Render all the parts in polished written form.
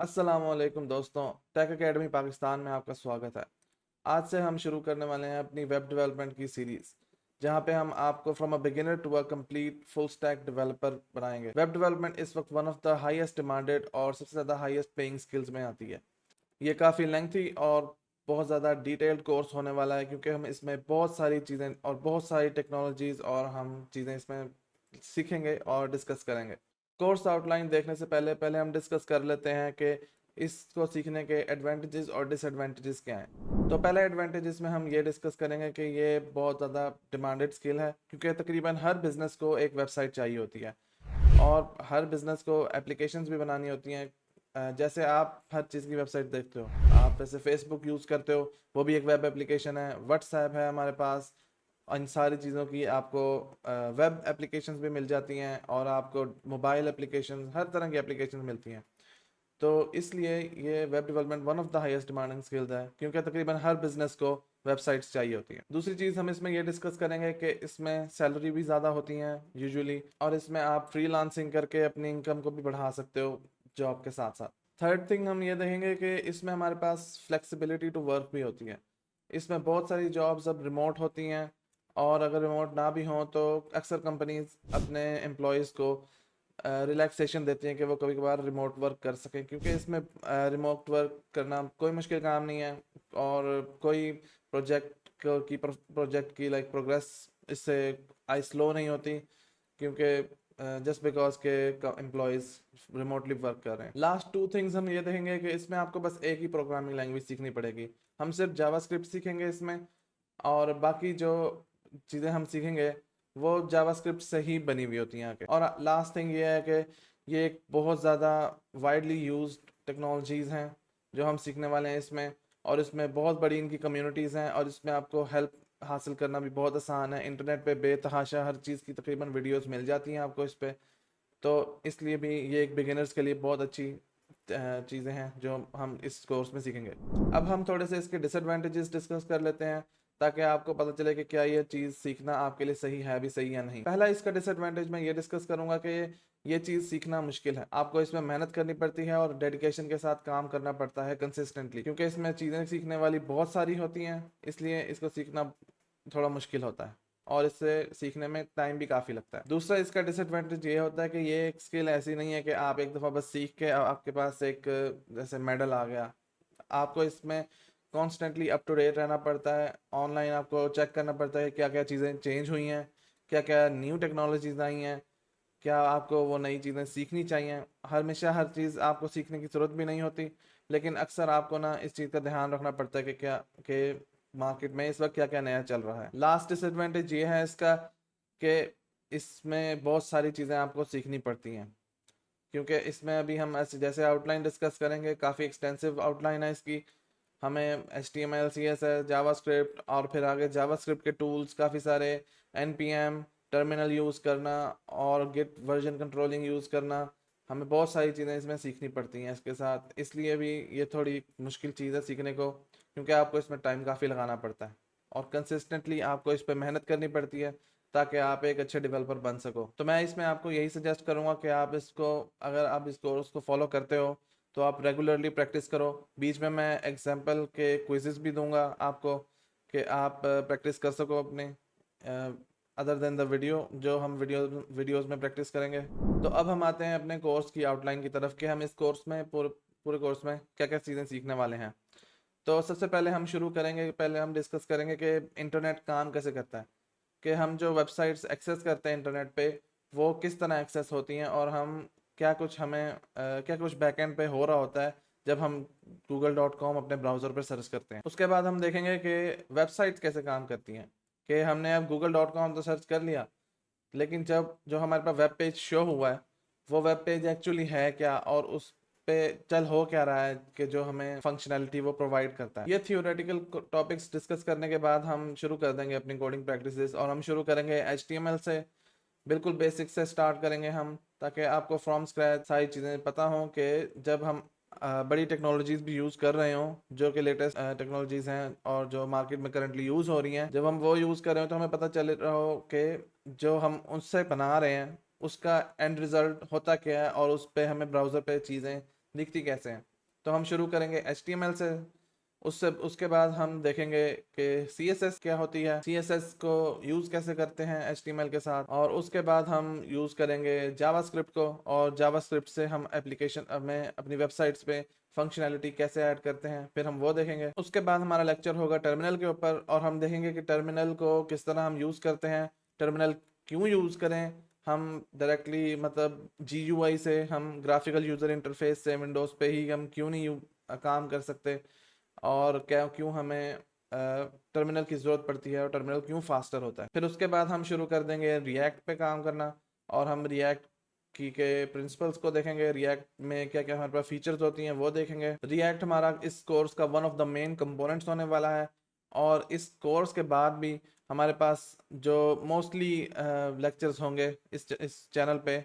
अस्सलामुअलैकुम दोस्तों, take academy Pakistan में आपका स्वागत है। आज से हम शुरू करने वाले हैं अपनी वेब डेवलपमेंट की सीरीज, जहां पे हम आपको from a beginner to a complete full stack developer बनाएंगे। वेब डेवलपमेंट इस वक्त one of the highest demanded और सबसे ज़्यादा हाईएस्ट पेइंग स्किल्स में आती है। ये काफ़ी लेंथी और बहुत ज़्यादा डिटेल्ड कोर्स होने वाला है, क्योंकि हम इसमें बहुत सारी चीज़ें और बहुत सारी टेक्नोलॉजीज़ और हम चीज़ें इसमें सीखेंगे और डिस्कस करेंगे। कोर्स आउटलाइन देखने से पहले पहले हम डिस्कस कर लेते हैं कि इसको सीखने के एडवांटेजेस और डिसएडवांटेजेस क्या हैं। तो पहले एडवांटेजेस में हम ये डिस्कस करेंगे कि ये बहुत ज़्यादा डिमांडेड स्किल है, क्योंकि तकरीबन हर बिज़नेस को एक वेबसाइट चाहिए होती है और हर बिज़नेस को एप्लीकेशंस भी बनानी होती हैं। जैसे आप हर चीज़ की वेबसाइट देखते हो, आप जैसे फेसबुक यूज़ करते हो, वो भी एक वेब एप्लीकेशन है। व्हाट्सएप है हमारे पास। इन सारी चीज़ों की आपको वेब एप्लीकेशंस भी मिल जाती हैं और आपको मोबाइल एप्लीकेशंस, हर तरह की एप्लीकेशंस मिलती हैं। तो इसलिए ये web development one of the highest demanding skills है, क्योंकि तकरीबन हर बिजनेस को वेबसाइट्स चाहिए होती हैं। दूसरी चीज़ हम इसमें ये डिस्कस करेंगे कि इसमें सैलरी भी ज़्यादा होती हैं यूजुअली, और इसमें आप फ्रीलांसिंग करके अपनी इनकम को भी बढ़ा सकते हो जॉब के साथ साथ। थर्ड थिंग हम ये देखेंगे कि इसमें हमारे पास फ्लेक्सिबिलिटी टू वर्क भी होती है। इसमें बहुत सारी जॉब्स अब रिमोट होती हैं, और अगर रिमोट ना भी हों तो अक्सर कंपनीज अपने एम्प्लॉयज़ को रिलैक्सेशन देती हैं कि वो कभी कभार रिमोट वर्क कर सकें, क्योंकि इसमें रिमोट वर्क करना कोई मुश्किल काम नहीं है, और कोई प्रोजेक्ट की लाइक प्रोग्रेस इससे आई स्लो नहीं होती, क्योंकि जस्ट बिकॉज के एम्प्लॉयज़ रिमोटली वर्क कर रहे हैं। लास्ट टू थिंग्स हम ये देखेंगे कि इसमें आपको बस एक ही प्रोग्रामिंग लैंग्वेज सीखनी पड़ेगी। हम सिर्फ जावास्क्रिप्ट सीखेंगे इसमें, और बाकी जो चीज़ें हम सीखेंगे वो जावास्क्रिप्ट से ही बनी हुई होती हैं आके। और लास्ट थिंग ये है कि ये एक बहुत ज़्यादा वाइडली यूज्ड टेक्नोलॉजीज़ हैं जो हम सीखने वाले हैं इसमें, और इसमें बहुत बड़ी इनकी कम्युनिटीज़ हैं, और इसमें आपको हेल्प हासिल करना भी बहुत आसान है। इंटरनेट पे बेतहाशा हर चीज़ की तकरीबन वीडियोस मिल जाती हैं आपको इस पे। तो इसलिए भी ये एक बिगिनर्स के लिए बहुत अच्छी चीज़ें हैं जो हम इस कोर्स में सीखेंगे। अब हम थोड़े से इसके डिसएडवांटेजेस डिस्कस कर लेते हैं, ताकि आपको पता चले कि क्या ये चीज़ सीखना आपके लिए सही है भी सही या नहीं। पहला इसका डिसएडवांटेज मैं ये डिस्कस करूंगा कि ये चीज़ सीखना मुश्किल है। आपको इसमें मेहनत करनी पड़ती है और डेडिकेशन के साथ काम करना पड़ता है कंसिस्टेंटली, क्योंकि इसमें चीज़ें सीखने वाली बहुत सारी होती हैं, इसलिए इसको सीखना थोड़ा मुश्किल होता है और इससे सीखने में टाइम भी काफ़ी लगता है। दूसरा इसका डिसएडवांटेज ये होता है कि ये एक स्किल ऐसी नहीं है कि आप एक दफ़ा बस सीख के आपके पास एक जैसे मेडल आ गया। आपको इसमें कॉन्स्टेंटली अप टू डेट रहना पड़ता है। ऑनलाइन आपको चेक करना पड़ता है क्या क्या चीज़ें चेंज हुई हैं, क्या क्या न्यू टेक्नोलॉजीज आई हैं, क्या आपको वो नई चीज़ें सीखनी चाहिए। हमेशा हर चीज़ आपको सीखने की ज़रूरत भी नहीं होती, लेकिन अक्सर आपको ना इस चीज़ का ध्यान रखना पड़ता है कि क्या कि मार्केट में इस वक्त क्या क्या नया चल रहा है। लास्ट डिसएडवांटेज ये है इसका कि इसमें बहुत सारी चीज़ें आपको सीखनी पड़ती हैं, क्योंकि इसमें अभी हम ऐसे जैसे आउटलाइन डिस्कस करेंगे, काफ़ी एक्सटेंसिव आउटलाइन है इसकी। हमें HTML CSS जावास्क्रिप्ट और फिर आगे जावास्क्रिप्ट के टूल्स काफ़ी सारे, NPM टर्मिनल यूज़ करना और गिट वर्जन कंट्रोलिंग यूज़ करना, हमें बहुत सारी चीज़ें इसमें सीखनी पड़ती हैं इसके साथ। इसलिए भी ये थोड़ी मुश्किल चीज़ है सीखने को, क्योंकि आपको इसमें टाइम काफ़ी लगाना पड़ता है और कंसिस्टेंटली आपको इस पर मेहनत करनी पड़ती है, ताकि आप एक अच्छे डेवलपर बन सको। तो मैं इसमें आपको यही सजेस्ट करूँगा कि आप इसको, अगर आप इस कोर्स को फॉलो करते हो तो आप रेगुलरली प्रैक्टिस करो। बीच में मैं एग्जाम्पल के क्विजेस भी दूंगा आपको, कि आप प्रैक्टिस कर सको अपने अदर देन द वीडियो जो हम वीडियोस में प्रैक्टिस करेंगे। तो अब हम आते हैं अपने कोर्स की आउटलाइन की तरफ, कि हम इस कोर्स में पूरे कोर्स में क्या क्या चीज़ें सीखने वाले हैं। तो सबसे पहले हम शुरू करेंगे, पहले हम डिस्कस करेंगे कि इंटरनेट काम कैसे करता है, कि हम जो वेबसाइट्स एक्सेस करते हैं इंटरनेट पे वो किस तरह एक्सेस होती हैं, और हम क्या कुछ बैकएंड पे हो रहा होता है जब हम google.com अपने ब्राउज़र पर सर्च करते हैं। उसके बाद हम देखेंगे कि वेबसाइट्स कैसे काम करती हैं, कि हमने अब google.com तो सर्च कर लिया, लेकिन जब जो हमारे पास वेब पेज शो हुआ है वो वेब पेज एक्चुअली है क्या, और उस पे चल हो क्या रहा है, कि जो हमें फंक्शनैलिटी वो प्रोवाइड करता है। ये थियोरेटिकल टॉपिक्स डिस्कस करने के बाद हम शुरू कर देंगे अपनी कोडिंग प्रैक्टिसेस, और हम शुरू करेंगे HTML से। बिल्कुल बेसिक से स्टार्ट करेंगे हम, ताकि आपको फ्रॉम स्क्रैच सारी चीज़ें पता हों, कि जब हम बड़ी टेक्नोलॉजीज़ भी यूज़ कर रहे हों, जो कि लेटेस्ट टेक्नोलॉजीज़ हैं और जो मार्केट में करंटली यूज़ हो रही हैं, जब हम वो यूज़ कर रहे हो तो हमें पता चल रहा हो कि जो हम उससे बना रहे हैं उसका एंड रिज़ल्ट होता क्या है, और उस पर हमें ब्राउज़र पे चीज़ें दिखती कैसे हैं। तो हम शुरू करेंगे HTML से, उससे उसके बाद हम देखेंगे कि CSS क्या होती है, CSS को यूज़ कैसे करते हैं HTML के साथ, और उसके बाद हम यूज़ करेंगे जावास्क्रिप्ट को, और जावास्क्रिप्ट से हम एप्लीकेशन में अपनी वेबसाइट्स पे फंक्शनैलिटी कैसे ऐड करते हैं, फिर हम वो देखेंगे। उसके बाद हमारा लेक्चर होगा टर्मिनल के ऊपर, और हम देखेंगे कि टर्मिनल को किस तरह हम यूज़ करते हैं, टर्मिनल क्यों यूज़ करें, हम डायरेक्टली मतलब GUI से, हम ग्राफिकल यूज़र इंटरफेस से विंडोज़ पे ही हम क्यों नहीं काम कर सकते, और क्या क्यों हमें टर्मिनल की ज़रूरत पड़ती है, और टर्मिनल क्यों फास्टर होता है। फिर उसके बाद हम शुरू कर देंगे रिएक्ट पे काम करना, और हम रिएक्ट की के प्रिंसिपल्स को देखेंगे, रिएक्ट में क्या क्या हमारे पास फीचर्स होती हैं वो देखेंगे। रिएक्ट हमारा इस कोर्स का one of the main components होने वाला है, और इस कोर्स के बाद भी हमारे पास जो मोस्टली लेक्चर्स होंगे इस चैनल पे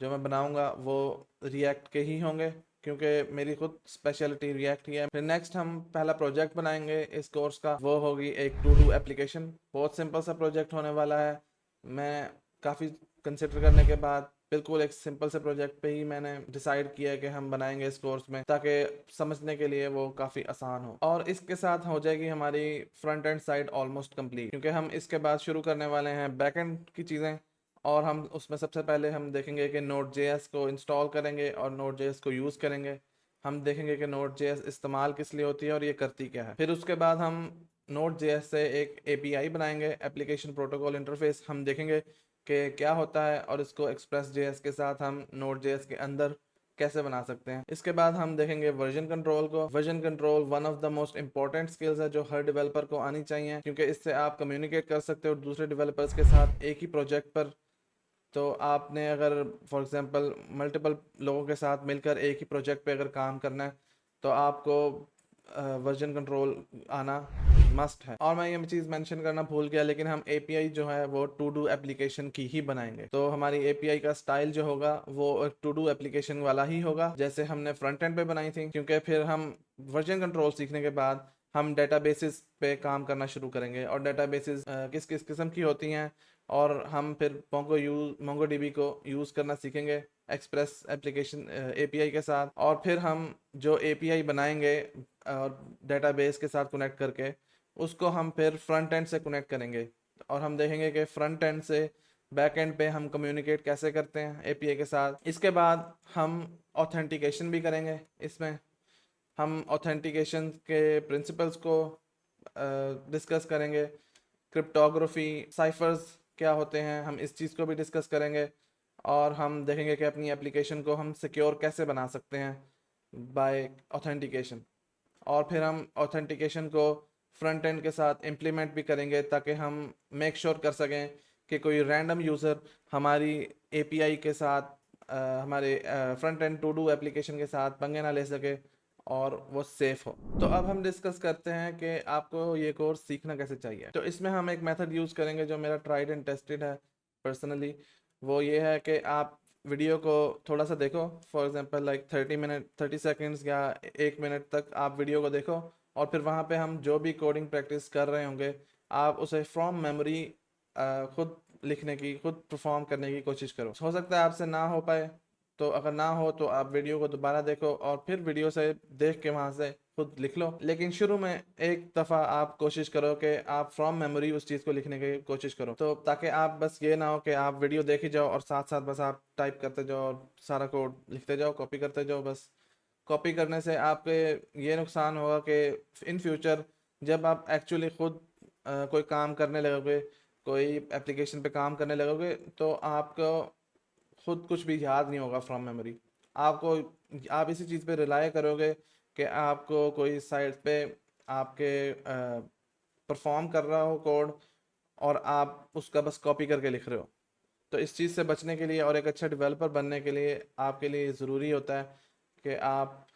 जो मैं बनाऊंगा वो रिएक्ट के ही होंगे, क्योंकि मेरी खुद स्पेशलिटी रिएक्ट ही है। फिर नेक्स्ट हम पहला प्रोजेक्ट बनाएंगे इस कोर्स का, वो होगी एक टू डू एप्लीकेशन। बहुत सिंपल सा प्रोजेक्ट होने वाला है। मैं काफ़ी कंसिडर करने के बाद बिल्कुल एक सिंपल से प्रोजेक्ट पे ही मैंने डिसाइड किया है कि हम बनाएंगे इस कोर्स में, ताकि समझने के लिए वो काफ़ी आसान हो। और इसके साथ हो जाएगी हमारी front end side almost complete, क्योंकि हम इसके बाद शुरू करने वाले हैं बैक एंड की चीज़ें, और हम उसमें सबसे पहले हम देखेंगे कि Node.js को इंस्टॉल करेंगे और Node.js को यूज़ करेंगे। हम देखेंगे कि Node.js इस्तेमाल किस लिए होती है और ये करती क्या है। फिर उसके बाद हम Node.js से एक API बनाएंगे, एप्लीकेशन प्रोटोकॉल इंटरफेस। हम देखेंगे कि क्या होता है, और इसको Express.js के साथ हम Node.js के अंदर कैसे बना सकते हैं। इसके बाद हम देखेंगे वर्जन कंट्रोल को। Version control one of the most important skills है जो हर डेवलपर को आनी चाहिए, क्योंकि इससे आप कम्युनिकेट कर सकते हो दूसरे डेवलपर्स के साथ एक ही प्रोजेक्ट पर। तो आपने अगर फॉर एग्जांपल मल्टीपल लोगों के साथ मिलकर एक ही प्रोजेक्ट पे अगर काम करना है, तो आपको वर्जन कंट्रोल आना मस्ट है। और मैं ये चीज़ मेंशन करना भूल गया, लेकिन हम API जो है वो टू डू एप्लीकेशन की ही बनाएंगे। तो हमारी API का स्टाइल जो होगा वो एक टू डू एप्लीकेशन वाला ही होगा, जैसे हमने फ्रंट एंड पे बनाई थी। क्योंकि फिर हम वर्जन कंट्रोल सीखने के बाद हम डेटाबेसेस पे काम करना शुरू करेंगे, और डेटाबेसेस किस किस किस्म की होती हैं, और हम फिर MongoDB को यूज़ करना सीखेंगे एक्सप्रेस एप्लीकेशन API के साथ। और फिर हम जो API बनाएंगे और डेटाबेस के साथ कनेक्ट करके, उसको हम फिर फ्रंट एंड से कनेक्ट करेंगे, और हम देखेंगे कि फ्रंट एंड से बैक एंड पे हम कम्युनिकेट कैसे करते हैं API के साथ। इसके बाद हम ऑथेंटिकेशन भी करेंगे। इसमें हम ऑथेंटिकेशन के प्रिंसिपल्स को डिस्कस करेंगे, क्रिप्टोग्राफी, साइफर्स क्या होते हैं, हम इस चीज़ को भी डिस्कस करेंगे। और हम देखेंगे कि अपनी एप्लीकेशन को हम सिक्योर कैसे बना सकते हैं बाय ऑथेंटिकेशन। और फिर हम ऑथेंटिकेशन को फ्रंट एंड के साथ इम्प्लीमेंट भी करेंगे, ताकि हम मेक श्योर कर सकें कि कोई रैंडम यूज़र हमारी API के साथ हमारे front end to do application के साथ पंगे ना ले सके, और वो सेफ हो। तो अब हम डिस्कस करते हैं कि आपको ये कोर्स सीखना कैसे चाहिए। तो इसमें हम एक मेथड यूज़ करेंगे जो मेरा ट्राइड एंड टेस्टेड है पर्सनली। वो ये है कि आप वीडियो को थोड़ा सा देखो, फॉर एग्जांपल लाइक 30 सेकंड्स या 1 मिनट तक आप वीडियो को देखो, और फिर वहाँ पे हम जो भी कोडिंग प्रैक्टिस कर रहे होंगे आप उसे फ्रॉम मेमोरी खुद लिखने की, खुद परफॉर्म करने की कोशिश करो। हो सकता है आपसे ना हो पाए, तो अगर ना हो तो आप वीडियो को दोबारा देखो, और फिर वीडियो से देख के वहाँ से खुद लिख लो। लेकिन शुरू में एक दफ़ा आप कोशिश करो कि आप फ्रॉम मेमोरी उस चीज़ को लिखने की कोशिश करो, तो ताकि आप बस ये ना हो कि आप वीडियो देख ही जाओ और साथ साथ बस आप टाइप करते जाओ और सारा कोड लिखते जाओ, कॉपी करते जाओ। बस कॉपी करने से आपके ये नुकसान होगा कि इन फ्यूचर जब आप एक्चुअली खुद कोई काम करने लगोगे, कोई एप्लीकेशन पे काम करने लगोगे, तो आपको खुद कुछ भी याद नहीं होगा फ्रॉम मेमोरी। आपको आप इसी चीज़ पे रिलाय करोगे कि आपको कोई साइट पे आपके परफॉर्म कर रहा हो कोड, और आप उसका बस कॉपी करके लिख रहे हो। तो इस चीज़ से बचने के लिए और एक अच्छा डेवलपर बनने के लिए आपके लिए ज़रूरी होता है कि आप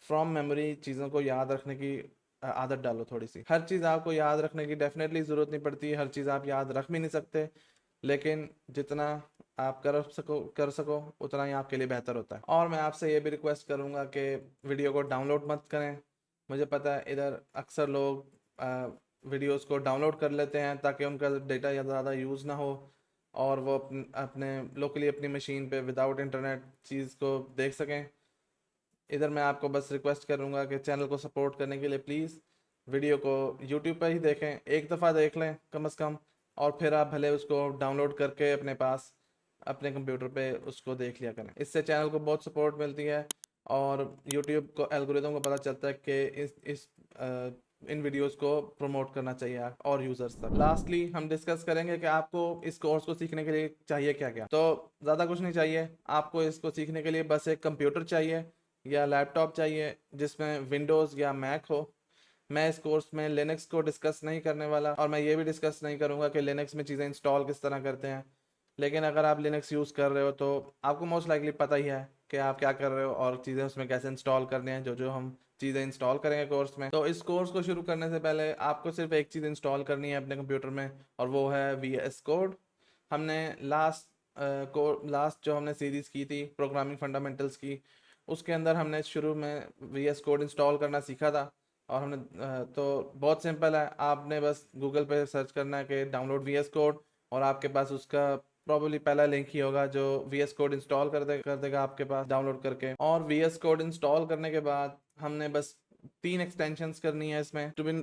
फ्रॉम मेमोरी चीज़ों को याद रखने की आदत डालो थोड़ी सी। हर चीज़ आपको याद रखने की डेफिनेटली ज़रूरत नहीं पड़ती, हर चीज़ आप याद रख भी नहीं सकते, लेकिन जितना आप कर सको उतना ही आपके लिए बेहतर होता है। और मैं आपसे ये भी रिक्वेस्ट करूँगा कि वीडियो को डाउनलोड मत करें। मुझे पता है इधर अक्सर लोग वीडियोस को डाउनलोड कर लेते हैं ताकि उनका डेटा ज़्यादा यूज़ ना हो, और वो अपने लोकली अपनी मशीन पे विदाउट इंटरनेट चीज़ को देख सकें। इधर मैं आपको बस रिक्वेस्ट करूँगा कि चैनल को सपोर्ट करने के लिए प्लीज़ वीडियो को यूट्यूब पर ही देखें, एक दफ़ा देख लें कम से कम, और फिर आप भले उसको डाउनलोड करके अपने पास अपने कंप्यूटर पे उसको देख लिया करें। इससे चैनल को बहुत सपोर्ट मिलती है और यूट्यूब को एल्गोरिदम को पता चलता है कि इन वीडियोस को प्रमोट करना चाहिए और यूज़र्स तक। लास्टली हम डिस्कस करेंगे कि आपको इस कोर्स को सीखने के लिए चाहिए क्या क्या। तो ज़्यादा कुछ नहीं चाहिए आपको इसको सीखने के लिए, बस एक कंप्यूटर चाहिए या लैपटॉप चाहिए जिसमें विंडोज़ या मैक हो। मैं इस कोर्स में लिनक्स को डिस्कस नहीं करने वाला और मैं ये भी डिस्कस नहीं करूँगा कि लिनक्स में चीज़ें इंस्टॉल किस तरह करते हैं। लेकिन अगर आप लिनक्स यूज़ कर रहे हो तो आपको मोस्ट लाइकली पता ही है कि आप क्या कर रहे हो और चीज़ें उसमें कैसे इंस्टॉल करनी है, जो जो हम चीज़ें इंस्टॉल करेंगे कोर्स में। तो इस कोर्स को शुरू करने से पहले आपको सिर्फ एक चीज़ इंस्टॉल करनी है अपने कंप्यूटर में, और वो है VS कोड। हमने लास्ट जो हमने सीरीज़ की थी प्रोग्रामिंग फंडामेंटल्स की, उसके अंदर हमने शुरू में VS कोड इंस्टॉल करना सीखा था। और हमने तो बहुत सिंपल है, आपने बस गूगल पे सर्च करना है कि डाउनलोड VS कोड, और आपके पास उसका प्रॉब्ली पहला लिंक ही होगा जो VS कोड इंस्टॉल कर देगा आपके पास डाउनलोड करके। और VS कोड इंस्टॉल करने के बाद हमने बस 3 एक्सटेंशंस करनी है इसमें। टू बिन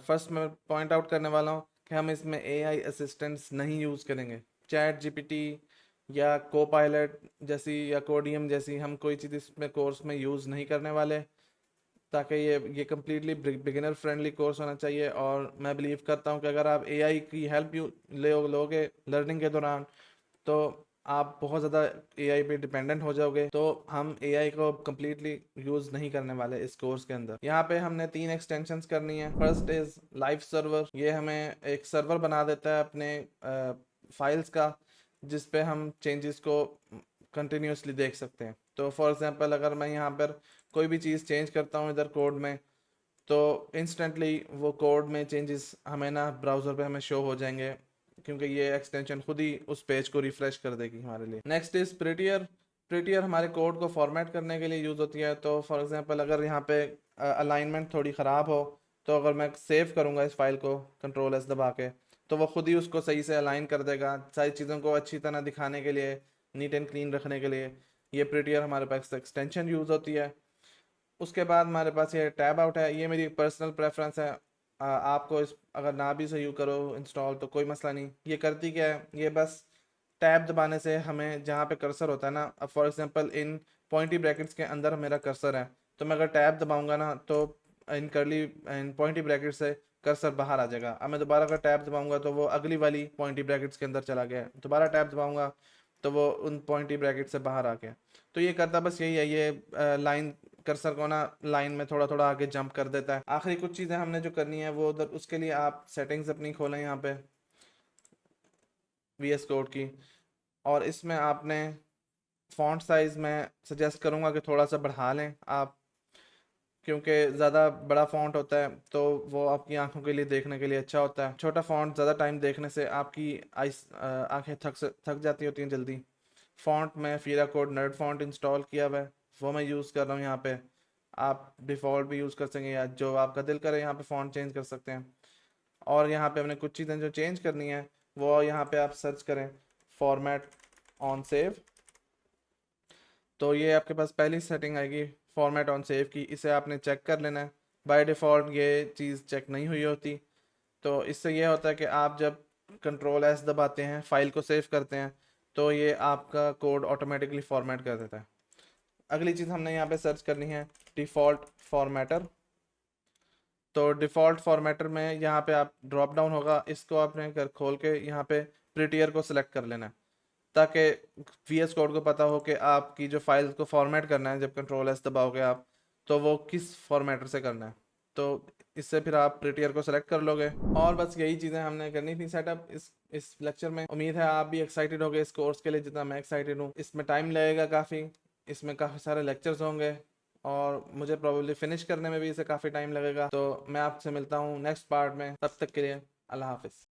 फर्स्ट मैं पॉइंट आउट करने वाला हूँ कि हम इसमें AI असिस्टेंट्स नहीं यूज़ करेंगे। चैट GPT या कोपायलट जैसी या कोडियम जैसी हम कोई चीज़ इसमें कोर्स में यूज़ नहीं करने वाले, ताकि ये कम्प्लीटली बिगिनर फ्रेंडली कोर्स होना चाहिए। और मैं बिलीव करता हूँ कि अगर आप AI की हेल्प लोगे लर्निंग के दौरान तो आप बहुत ज़्यादा AI पे डिपेंडेंट हो जाओगे। तो हम AI को कम्प्लीटली यूज़ नहीं करने वाले इस कोर्स के अंदर। यहाँ पे हमने 3 एक्सटेंशंस करनी है। फर्स्ट इज़ लाइव सर्वर, ये हमें एक सर्वर बना देता है अपने फाइल्स का, जिस पे हम चेंजेस को कंटिन्यूसली देख सकते हैं। तो फॉर एग्जांपल अगर मैं यहाँ पर कोई भी चीज़ चेंज करता हूँ इधर कोड में, तो इंस्टेंटली वो कोड में चेंजेस हमें ना ब्राउज़र पे हमें शो हो जाएंगे, क्योंकि ये एक्सटेंशन खुद ही उस पेज को रिफ्रेश कर देगी हमारे लिए। Next is prettier. प्रिटियर हमारे कोड को फॉर्मेट करने के लिए यूज़ होती है। तो फॉर एग्जांपल अगर यहाँ पे अलाइनमेंट थोड़ी ख़राब हो, तो अगर मैं सेव करूँगा इस फाइल को Ctrl+S दबा के, तो वो खुद ही उसको सही से अलाइन कर देगा। सारी चीज़ों को अच्छी तरह दिखाने के लिए, नीट एंड क्लीन रखने के लिए ये प्रिटियर हमारे पास एक्सटेंशन यूज़ होती है। उसके बाद हमारे पास ये टैब आउट है, ये मेरी पर्सनल प्रेफरेंस है। आपको इस अगर ना भी सही करो इंस्टॉल तो कोई मसला नहीं। ये करती क्या है, ये बस टैब दबाने से हमें जहाँ पे कर्सर होता है ना, अब for example in pointy brackets के अंदर मेरा कर्सर है, तो मैं अगर टैब दबाऊंगा ना तो इन पॉइंटी ब्रैकेट से कर्सर बाहर आ जाएगा। अब मैं दोबारा अगर टैब दबाऊंगा तो वो अगली वाली पॉइंटी ब्रैकेट्स के अंदर चला गया, दोबारा टैब दबाऊंगा तो वो उन पॉइंटी ब्रैकेट से बाहर आ गया। तो ये करता बस यही है, ये लाइन कर्सर को ना लाइन में थोड़ा थोड़ा आगे जंप कर देता है। आखिरी कुछ चीज़ें हमने जो करनी है वो उधर, उसके लिए आप सेटिंग्स अपनी खोलें यहाँ पे VS कोड की, और इसमें आपने फॉन्ट साइज़ मैं सजेस्ट करूँगा कि थोड़ा सा बढ़ा लें आप, क्योंकि ज़्यादा बड़ा फॉन्ट होता है तो वो आपकी आंखों के लिए देखने के लिए अच्छा होता है। छोटा फॉन्ट ज़्यादा टाइम देखने से आपकी आंखें थक जाती होती हैं जल्दी। फॉन्ट में FERA code nerd font install किया हुआ है, वो मैं यूज़ कर रहा हूँ यहाँ पे। आप डिफ़ॉल्ट भी यूज़ कर सकेंगे या जो आपका दिल करे यहाँ पे फ़ॉन्ट चेंज कर सकते हैं। और यहाँ पे हमने कुछ चीज़ें जो चेंज करनी है वो यहाँ पे आप सर्च करें फॉर्मेट ऑन सेव, तो ये आपके पास पहली सेटिंग आएगी फॉर्मेट ऑन सेव की। इसे आपने चेक कर लेना है। बाय डिफ़ॉल्ट ये चीज़ चेक नहीं हुई होती, तो इससे ये होता है कि आप जब Ctrl+S दबाते हैं फाइल को सेव करते हैं तो ये आपका कोड ऑटोमेटिकली फॉर्मेट कर देता है। अगली चीज़ हमने यहाँ पे सर्च करनी है डिफ़ॉल्ट फॉर्मेटर। तो डिफ़ॉल्ट फॉर्मेटर में यहाँ पे आप ड्रॉप डाउन होगा, इसको आपने कर खोल के यहाँ पे प्रिटियर को सिलेक्ट कर लेना है, ताकि VS कोड को पता हो कि आपकी जो फाइल को फॉर्मेट करना है जब Ctrl+S दबाओगे आप, तो वो किस फॉर्मेटर से करना है। तो इससे फिर आप प्रिटियर को सिलेक्ट कर लोगे। और बस यही चीज़ें हमने करनी थी सेटअप इस लेक्चर में। उम्मीद है आप भी एक्साइटेड होगे इस कोर्स के लिए जितना मैं एक्साइटेड हूँ। इसमें टाइम लगेगा काफ़ी, इसमें काफ़ी सारे लेक्चर्स होंगे और मुझे प्रॉब्लली फिनिश करने में भी इसे काफ़ी टाइम लगेगा। तो मैं आपसे मिलता हूँ नेक्स्ट पार्ट में, तब तक के लिए अल्लाह हाफिज़।